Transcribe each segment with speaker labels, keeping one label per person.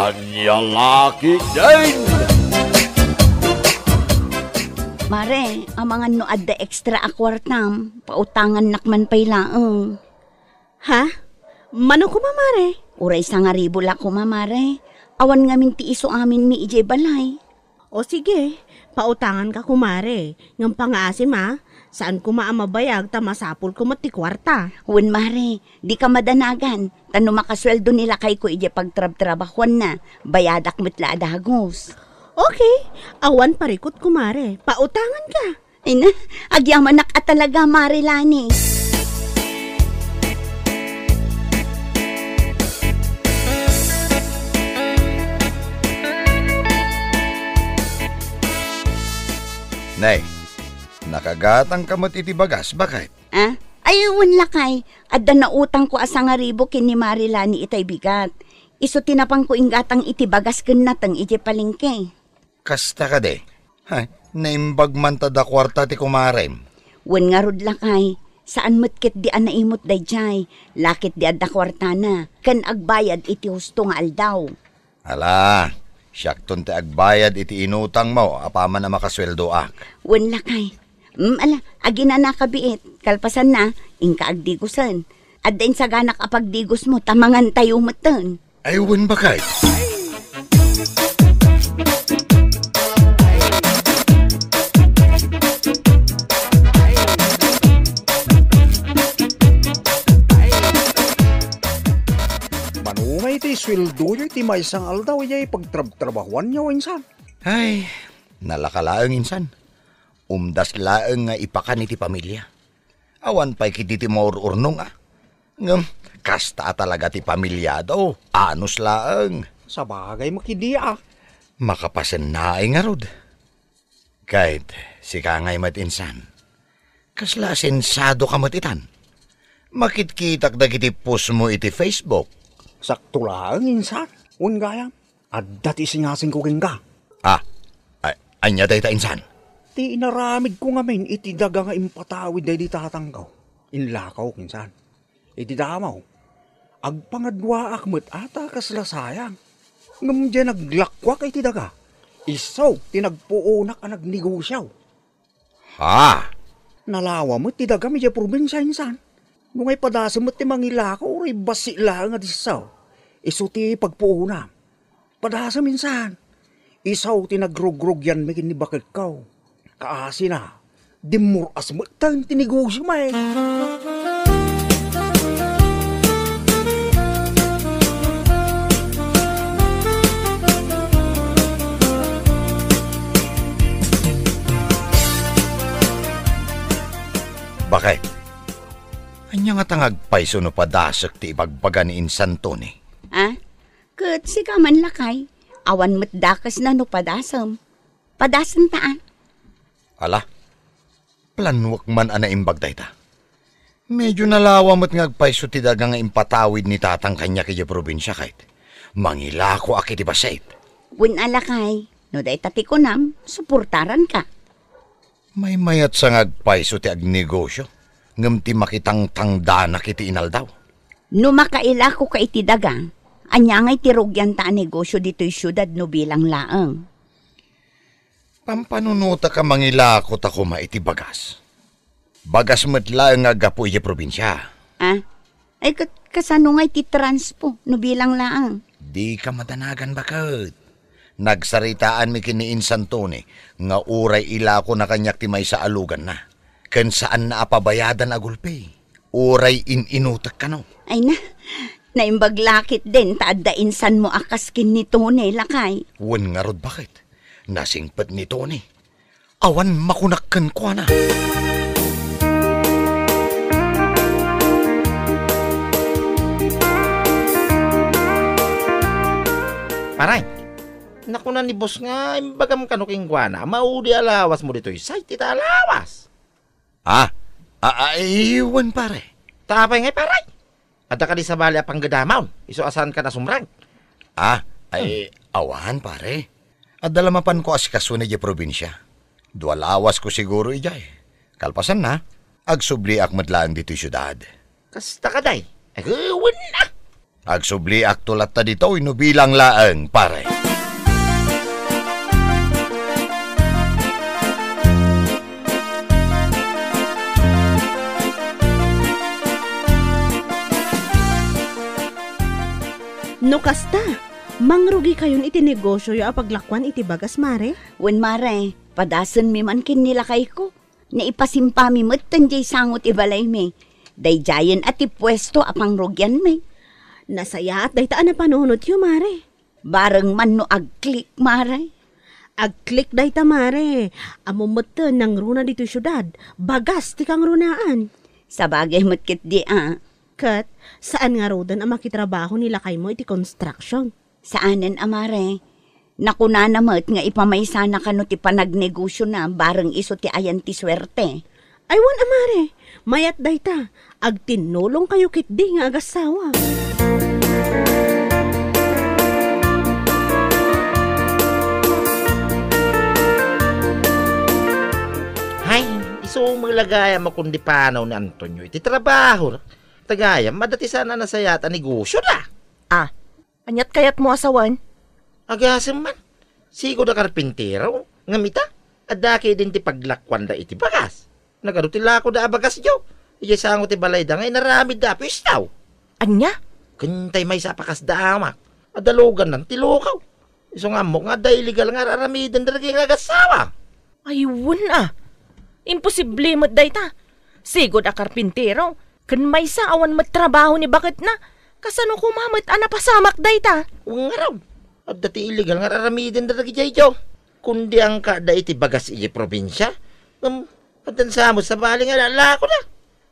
Speaker 1: Anyang laki din!
Speaker 2: Mare, ang mga noad da extra akwartam, pautangan nakman pa'y laang.
Speaker 3: Ha? Mano ko mamare?
Speaker 2: Uray sa nga ribo la ko mamare. Awan nga min ti iso amin mi ije balay.
Speaker 3: O sige, pautangan ka kumare. Ngam pangaasim ha, saan ko maamabayag ta masapul ko mati kwarta.
Speaker 2: Huwin mare, di ka madanagan. Tano makasweldo nila kay ko ije pagtrab-trabakwan na. Bayadak mitla adagos.
Speaker 3: Okay, awan parikot kumare. Pautangan ka.
Speaker 2: Ay na, agyaman nak at talaga mare lani.
Speaker 4: Nay, nakagatang kamot iti bagas, bakit?
Speaker 2: Ah? Ayun lakay. Adda na utang ko asang aribo kin ni Marilani itay bigat. Iso tinapang ko inggatang iti bagas ken natang ije palengke.
Speaker 4: Kasta ka de. Hay, naimbag man tada kwarta ti kumarem.
Speaker 2: Wen nga rod lakay. Saan metkit di ana imot dayjay. Lakit di adda kwarta na. Ken agbayad iti husto nga aldaw.
Speaker 4: Ala, siyakton ti agbayad iti inutang mo, apaman na makasweldo ak.
Speaker 2: Wen lakay. Ala, agi na nakabiit. Kalpasan na, ingka agdigusan. At din sa ganak apagdigos mo, tamangan tayo matan.
Speaker 4: Ayun ba kay?
Speaker 5: Manumay ti sweldo nyo iti may isang aldaw yay pagtrabahuan nyo insan.
Speaker 4: Ay, nalakalaang insan. Umdas laeng nga ipakan iti pamilya. Awan pa'y kiti ti maururnong Ngam, kasta talaga ti pamilya daw. Anos laeng.
Speaker 5: Sa bagay makidia.
Speaker 4: Makapasen na ay nga rod. Kahit si kangay matinsan. Kasla sensado ka matitan. Makitkitak dagiti post mo iti Facebook.
Speaker 5: Sakto lang insan. Ungayam. At dati singasing ko ka.
Speaker 4: Anya day ta insan.
Speaker 5: Ti inaramid ko nga men iti daga nga impatawid day di tatanggaw. Inlakaw kinsan. Iti damaw. Agpangadwa akmet ata kasla sayang. Ngam dyan naglakwak iti daga. Isaw tinagpuunak ang nagnegosyaw.
Speaker 4: Ha?
Speaker 5: Nalawa mo ti daga medya probinsya insan. Nung ay padasa mo ti mangilakaw uri basi lang at isaw. Iso ti pagpuuna. Padasa minsan. Isaw tinagrogrog yan may kinibakit kaw. Kaasi na, dimuras mo tang tinegosyo may.
Speaker 4: Bakit? Anya nga tangag paiso no padasak ti ibagbaga ni insan to ni.
Speaker 2: Kat si kaman lakay. Awan matdakas na no padasam. Padasam taan.
Speaker 4: Ala, planwak man ana imbag dayta. Medyo nalawa mo't ngagpaiso ti daga nga impatawid ni tatang kanya kaya probinsya kahit. Mangilako akiti basait.
Speaker 2: Wen alakay, no day tati ko nam, suportaran ka.
Speaker 4: May mayat sa ngagpaiso ti agnegosyo. Ngam ti makitang tangdana kiti inaldaw.
Speaker 2: No makaila ko ka iti daga, anya ngay tirugyan ta negosyo dito'y syudad no bilang laang.
Speaker 4: Pampanunuta ka mangilakot ako maiti bagas. Bagas matla nga gapo iya probinsya.
Speaker 2: Ay kasano nga iti transpo no bilang laang.
Speaker 4: Di ka madanagan bakit? Nagsaritaan mi kini insan to ni nga uray ilako na kanyak ti may sa alugan na. Ken saan na apabayadan agulpe. Uray inutak ka no.
Speaker 2: Ay na, naimbaglakit din taadda insan mo akas kin ni Tone lakay.
Speaker 4: Wan nga rod bakit? Nasingpet ni Tony. Awan makunakkan ko na.
Speaker 6: Paray, naku na ni boss nga, imbagam ka no kingwana, maudi alawas mo dito, say tita alawas.
Speaker 4: Iwan pare.
Speaker 6: Tapay ngay paray. Ada ka di sa bali apang gadamaw, iso asan ka na sumrang.
Speaker 4: Awan pare. Adalamapan ko asikaso na di probinsya. Dualawas ko siguro ijay. Kalpasan na, agsubli ak madlaan dito syudad.
Speaker 6: Kasta ka day, agawin na.
Speaker 4: Agsubli aktulat ta dito, inubilang laeng, pare.
Speaker 3: No kasta, mangrugi kayon iti negosyo yo paglakwan iti bagas mare.
Speaker 2: Wen mare, padasan mi man kin nilakay ko. Naipasimpa mi mo't tanjay sangot ibalay mi. Dayjayan at ipwesto apang rugyan mi.
Speaker 3: Nasaya at daytaan na panunod yo mare.
Speaker 2: Bareng man no agklik mare.
Speaker 3: Agklik dayta mare. Amumatan ng runa dito syudad. Bagas ti kang runaan.
Speaker 2: Sa bagay mo't kit di
Speaker 3: Kat, saan nga rodan ang makitrabaho nila kay mo iti construction?
Speaker 2: Saanen amare? Nakuna namat nga ipamaysa na kano ti panagnegosyo na bareng iso ti ayan ti swerte.
Speaker 3: Aywan amare, mayat dayta, agtinulong kayo kitdi nga agasawa.
Speaker 6: Hay, iso maglagaya makundi panaw ni Antonio. Iti trabaho. Tagaya, madati sana nasayata negosyo na.
Speaker 7: Anyat kayat mo asawan?
Speaker 6: Agasem man. Sigo na karpintero. Ngamita, adaki din ti paglakwan da iti bagas. Nagarutila ko da bagas jo. Iya sango ti balay da ngay naramid da pistaw.
Speaker 7: Anya?
Speaker 6: Kantay may sapakas da amak. Adalugan ng tilukaw. Iso nga mo nga da illegal nga raramidan da nga agasawa.
Speaker 7: Ayun Imposible mo't dayta. Sigod a karpintero. Kan may sa awan magtrabaho ni bakit na. Kasano kumamit pasamak dayta.
Speaker 6: Uwang nga raw. At dati illegal nga raramidan da jay jo. Kundi ang kada iti bagas iti probinsya. Patan sa mo sa bali nga lalako na.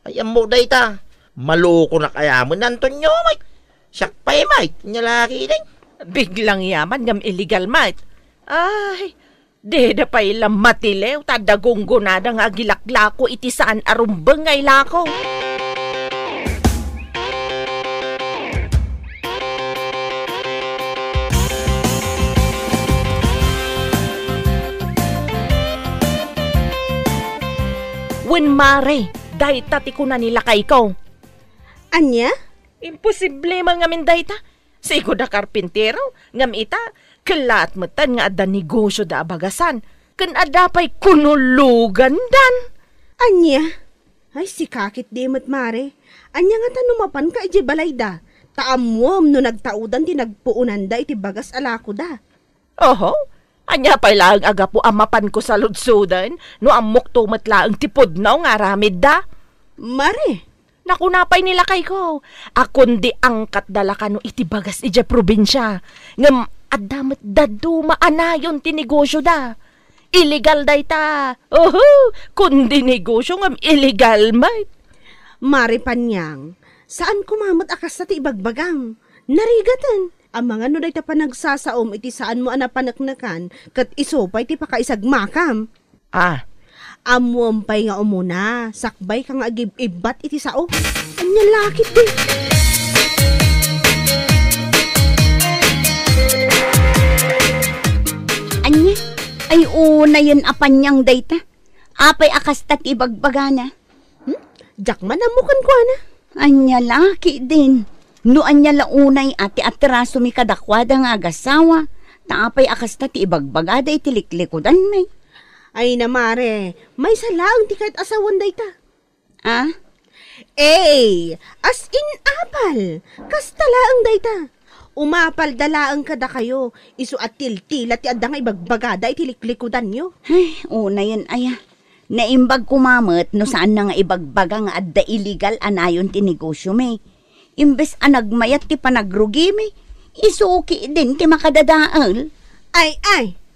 Speaker 6: Ay amo dayta. Maloko na kaya mo na Antonio, mate. Siyak pa mate. Nyalaki din.
Speaker 7: Biglang yaman ngam illegal mate. Ay, deda pa ilang matilew. Tadagunggo na da nga gilaklako iti saan arumbeng ngay lako. Wen mare, dayta ti kuna nila kay ko.
Speaker 3: Anya?
Speaker 7: Imposible man ngamin dayta. Sigo da karpintero, ngam ita, kalat matan nga ada negosyo da bagasan. Kan ada pa'y kunulugan dan.
Speaker 3: Anya? Ay, si kakit di mat mare. Anya nga tanumapan ka iti balay da. Taamuam no nagtaudan ti nagpuunan da iti bagas alako da.
Speaker 7: Oho, anya pa'y laang aga po amapan ko sa lutsudan, no amok tumat laang tipod na nga ramid da.
Speaker 3: Mare,
Speaker 7: Nakunapay nila kay ko. Akon di angkat dala ka no iti bagas ija probinsya. Ngam adamat dadu maanayon ti negosyo da. Illegal day ta. Kundi negosyo ngam illegal may.
Speaker 3: mare panyang, saan kumamat akas sa ti ibagbagang? Narigatan. Ang mga no day ta pa nagsasaom iti saan mo anapanaknakan kat iso pa iti pakaisagmakam. Amuam pay nga umuna, sakbay ka nga agib-ibat iti sao. Anya lakit din.
Speaker 2: Anya, ay una yun apanyang dayta. Apay akas tat ibagbagana.
Speaker 3: Jakman amukan ko na.
Speaker 2: Anya laki din. No anya launay ati atraso mi kadakwada nga agasawa. Taapay akas tat ibagbagada itiliklikkudan may.
Speaker 3: Ay na mare, may salaang ti kahit asawan dayta. As in apal, kastalaang dayta. Umapal dalaang kada kayo, isu at tiltila ti adda nga ibagbagada itiliklikkudan nyo.
Speaker 2: Ay, una yun aya. Naimbag kumamot no saan na nga ibagbaga nga adda illegal anayon ti negosyo may. Imbes anagmayat ti panagrugi may, isuki din ti makadadaal.
Speaker 3: Ay,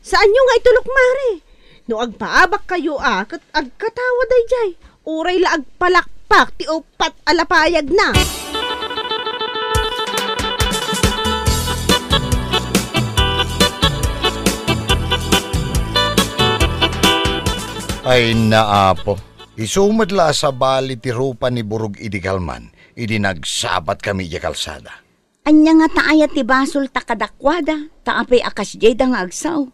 Speaker 3: saan nyo nga itulok mare? No agpaabak kayo kat agkatawa dayjay. Uray la agpalakpak ti upat alapayag na.
Speaker 4: Ay naapo, isumadla sa bali ti rupa ni Burog Idigalman, idi nagsabat kami di kalsada.
Speaker 2: Anya nga taaya ti basol takadakwada, taapay akas jay da nga agsaw.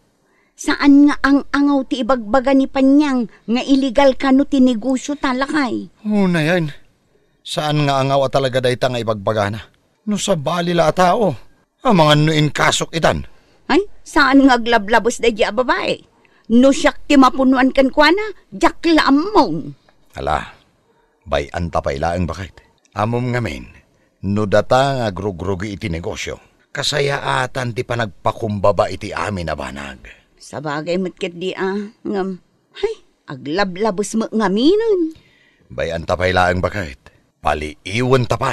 Speaker 2: Saan nga ang angaw ti ibagbaga ni Panyang nga illegal kano ti negosyo talakay?
Speaker 4: Una yan, saan nga angaw talaga dayta nga ibagbaga na? No sa bali la tao, ang mga nuin kasok itan.
Speaker 2: Ay, saan nga aglablabos da di a babae? No siyak ti mapunuan kan kwa na, jak lamong.
Speaker 4: Ala, bayan ta pa ilaang bakit. Amom ngamin, no data nga grugrugi iti negosyo, kasayaatan ti panagpakumbaba iti amin na banag.
Speaker 2: Sa bagay matkit di ngam. Ay, aglablabos mo ngaminon.
Speaker 4: Bayan ta pa ilaang bakit. Paliiwan ta pa.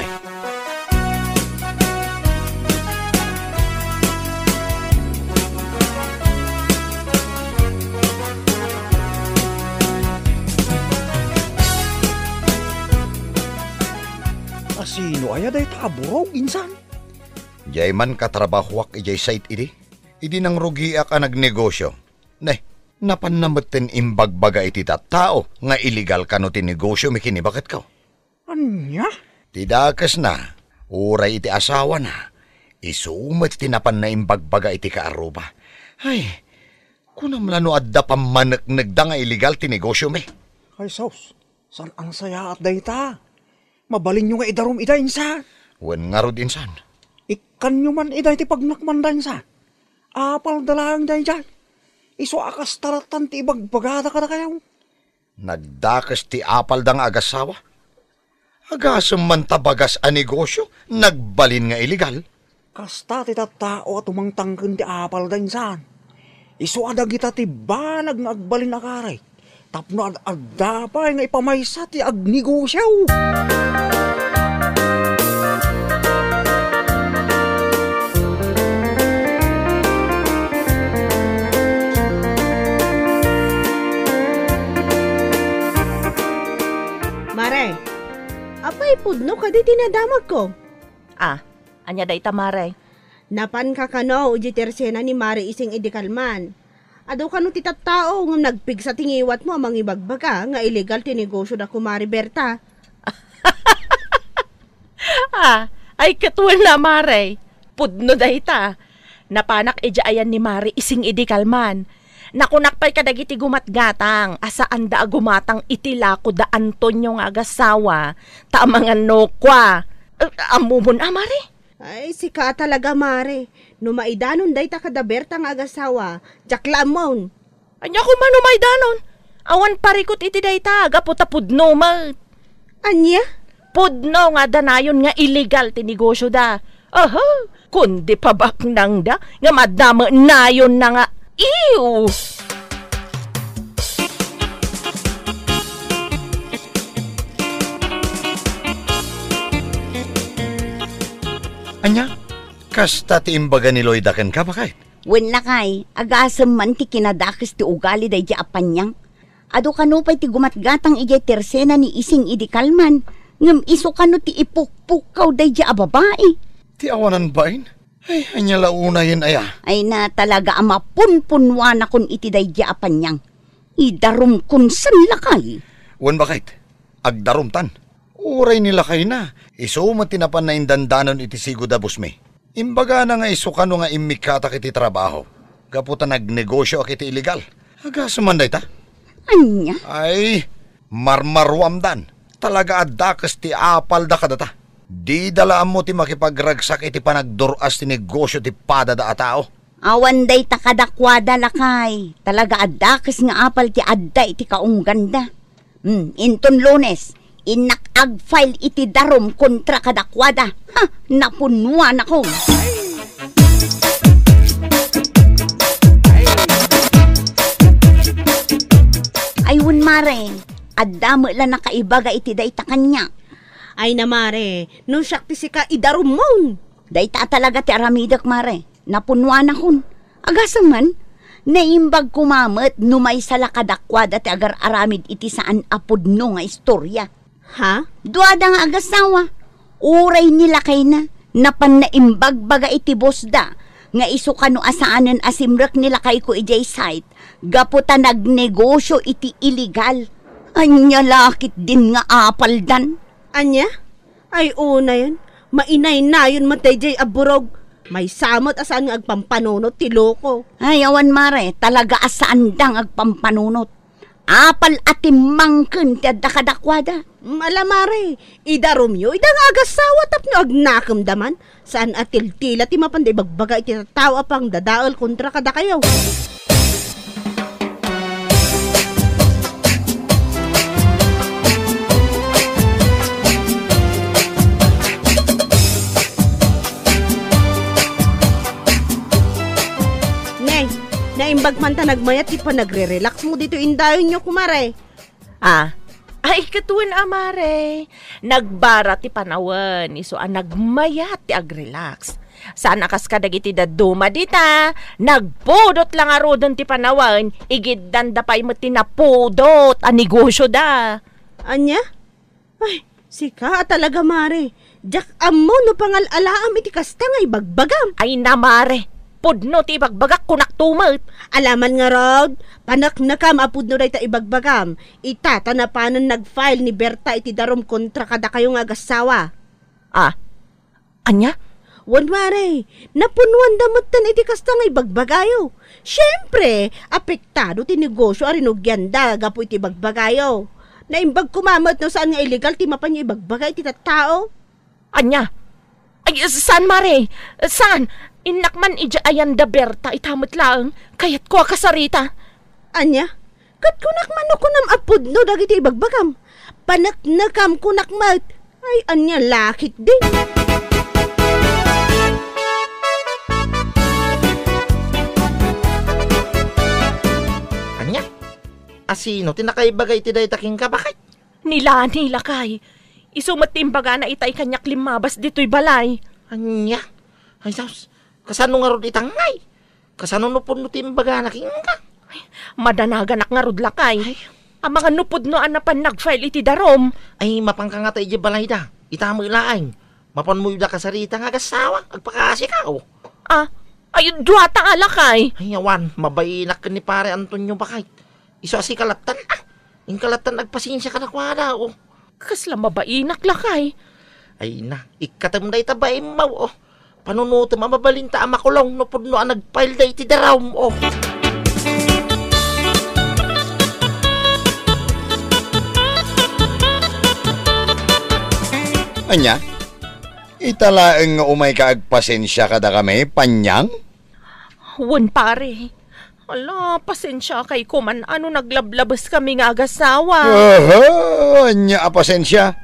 Speaker 5: Asino aya day taburaw, insan?
Speaker 4: Jay man katrabahuak ijay site idi. Idi nang rugiak ang nagnegosyo. Napannamutin imbagbaga iti tao nga illegal ka no tinegosyo mikini bakit ka?
Speaker 5: Anya?
Speaker 4: Tidakas na, uray iti asawa na. Isumat tinapan na imbagbaga iti kaaruba. Ay, kunamlano adda pamanagda nga illegal tinegosyo me.
Speaker 5: Ay, sos, saan ang saya at dayta? Mabalin nyo nga idarom ida, insan.
Speaker 4: Wen nga rod insan.
Speaker 5: Ikan nyo man ida iti pagnakman da, insan. Apal dalang da, insan. Iso akas taratan ti ibagbagada ka na kayaw.
Speaker 4: Nagdakas ti apal da nga agasawa. Agasam man tabagas a negosyo, nagbalin nga illegal.
Speaker 5: Kasta ti tao at umangtangkin ti apal da, insan. Iso adag ita ti banag nga agbalin akaray. Tapno adda pa nga ipamaysa ti agnegosyo.
Speaker 3: Mare, apay pudno ka di tinadamag ko.
Speaker 7: Anya day tamare.
Speaker 3: Napan ka kano, uji tersena ni Mare ising idikalman. Ado kano ti tattao ng nagpig sa tingiwat mo amang ibagbaga nga illegal tinegosyo da kumari Berta.
Speaker 7: Ay katwal na mare. Pudno day ta. Napanak ija ayan ni Mari ising idikalman. Nakunakpay kadagiti gumatgatang. Asaan da gumatang itilako da Antonio nga agasawa. Taamangan no kwa. Amumon Mari?
Speaker 3: Ay, sika talaga, Mare. Numaidanon day ta kada Berta nga agasawa. Jaklamon.
Speaker 7: Anya ko man umaidanon. Awan parikot iti day ta. Gaputa pudno ma.
Speaker 3: Anya?
Speaker 7: Pudno nga danayon nga illegal tinegosyo da. Aha, kundi pabak nang da. Nga madama nayon na nga. Ew!
Speaker 4: Anya, kasta ti imbaga ni Lloyd aken ka bakit?
Speaker 2: Wen lakay, agasam man ti kinadakis ti ugali day di apanyang. Ado kanupay ti gumatgatang ijay tersena ni ising idikalman. Ngam iso kano ti ipukpukaw day di ababae.
Speaker 4: Ti awanan bain? Ay, anya launa yun aya.
Speaker 2: Ay na talaga ama punpunwa na kun iti day di apanyang. Idarum kun san lakay.
Speaker 4: Wan bakit? Agdarumtan. Uray nila kay na. Iso matinapan na indandanon iti sigo da busme. Imbaga na nga iso kano nga imikatak iti trabaho. Gaputa nagnegosyo ak iti illegal. Agasuman day ta?
Speaker 2: Anya?
Speaker 4: Ay, marmarwamdan. Talaga adakas ti apal da kadata. Di dalaan mo ti makipagragsak iti panagduras ti negosyo ti pada da atao.
Speaker 2: Awan day takadakwada lakay. Talaga adakas nga apal ti adda iti kaungganda. Inton Lunes, inakag-file iti darom kontra kadakwada. Ha, napunuan ako. Ayun mare, adamo lang nakaibaga iti dayta kanya.
Speaker 3: Ay na, Mare. Nung siyak ti sika idarom mon.
Speaker 2: Dayta talaga ti aramidak mare, napunuan akon. Agasam man, naimbag kumamot numay sa lakadakwada ti agar aramid iti saan apudno nga istorya.
Speaker 3: Ha?
Speaker 2: Duada nga agasawa, uray nila kay na, napan naimbag baga iti bosda, nga iso kano asaanan asimrak nila kay ko ijay site, gaputa nagnegosyo iti illegal. Anya lakit din nga apaldan.
Speaker 3: Anya? Ay una yan. Mainay na yun matay jay aburog. May samot asaan nga agpampanunot ti loko.
Speaker 2: Ay awan mare, talaga asaan dang agpampanunot. apal atimangken ti adda kadakwada.
Speaker 3: Malamare, ida Romeo, ida nga agasawa tapno agnakam saan atil-tila ti mapanday bagbaga iti tao apang dadaol kontra kada kayo. Naimbag man ta nagmayat, di pa nagre-relax mo dito indayon nyo, kumare.
Speaker 7: Ay, katuan amare. Nagbara ti panawan, iso nagmayat ti agrelax. Saan akas kadag iti daduma dita, nagpudot lang arodon ti panawan, igiddan da pa'y mo tinapudot, negosyo da.
Speaker 3: Anya? Ay, sika talaga, mare. Jak amo no pangal-alaam iti kasta nga ibagbagam.
Speaker 7: Ay namare. Pudno ti ibagbagak kunak tumat.
Speaker 3: Alaman nga rod, panak na kam apudno day ta ibagbagam. Itata na panan nag-file ni Berta iti darom kontra kada kayong agasawa.
Speaker 7: Anya?
Speaker 3: Wan mare, napunuan damutan iti kasta nga ibagbagayo. Siyempre, apektado ti negosyo arinugyan da gapo iti ibagbagayo. Naimbag kumamot no saan nga illegal ti mapanya ibagbagay iti tattao.
Speaker 7: Anya? Ay, saan mare? Saan? Inakman ija ayan da Berta itamot lang, kayat ko kasarita.
Speaker 3: Anya? Kat kunak man ko nam apudno dagiti ibagbagam. Panak nakam kunak mat. Ay, anya lakit din.
Speaker 6: Anya? Asino tinakaibagay ti daytaking ka, bakit?
Speaker 7: Nila kay. Isumat timbaga na itay kanyak limabas dito'y balay.
Speaker 6: Anya? Ay, saus. Kasano nga rod itangay? Kasano nupod no timbaga na king ka?
Speaker 7: Madanaganak nga rod lakay. Ang mga nupod no anapan nag-file iti darom.
Speaker 6: Ay, mapangka nga tayo di balay da. Itamo ilaang. Mapan mo yung da kasarita nga gasawa. Agpakasi ka, oh.
Speaker 7: Ay, duwata nga lakay.
Speaker 6: Ay, awan. Mabayinak ka ni pare Antonio bakay. Iso asi kalatan, Yung kalatan nagpasinsya ka na kwada, oh.
Speaker 7: Kasla mabainak lakay.
Speaker 6: Ay na, ikatam da itabay mo, oh. Panunuto mababalinta ang makulong no pudno ang nagpile da iti daram, oh.
Speaker 4: Anya? Italaeng nga umay kaagpasensya kada kami, panyang?
Speaker 7: Wan pare. Ala, pasensya kay kuman ano naglablabas kami nga agasawa.
Speaker 4: Anya apasensya?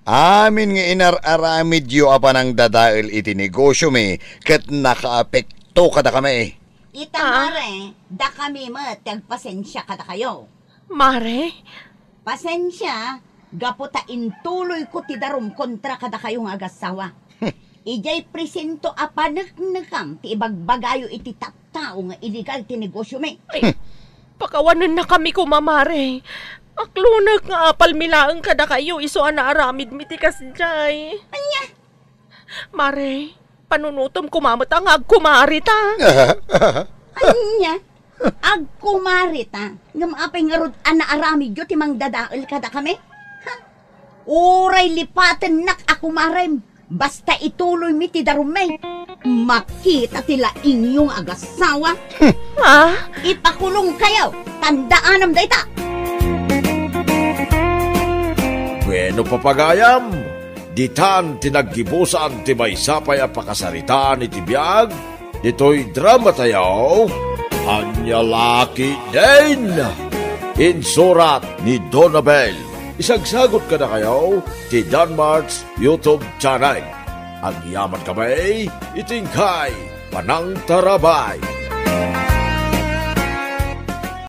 Speaker 4: Amin nga inararamid yu apa ng dadail iti negosyo mi kat nakaapekto kada kami.
Speaker 2: Ita mare, da kami tagpasensya kada kayo.
Speaker 7: Mare?
Speaker 2: Pasensya, gaputa intuloy ko ti darom kontra kada kayong agasawa. Ijay presento apanak nakam ti ibagbagayo iti tattao nga illegal ti negosyo mi.
Speaker 7: Ay, pakawanan na kami kumamare. Aklunak nga apal milaang kada kayo iso anaaramid mitikas jay.
Speaker 2: Anya?
Speaker 7: Mare, panunutom kumamot ang agkumarita.
Speaker 2: Anya? Agkumarita? Ngam apay nga rod anaaramid yo timang dadaal kada kami? Uray lipaten nak ako marem. Basta ituloy mi ti darumay. Makita tila inyong agasawa. Ipakulong kayo. Tandaanam dayta.
Speaker 1: Bueno papagayam, ditan tinaggibusan ti maysapay a pakasaritaan iti biyag, dito'y drama tayo, Anya Laki din. Insurat ni Donabel. Isagsagot ka na kayo ti Danmarks YouTube channel. Ang yaman kamay, itingkay, Panang Tarabay.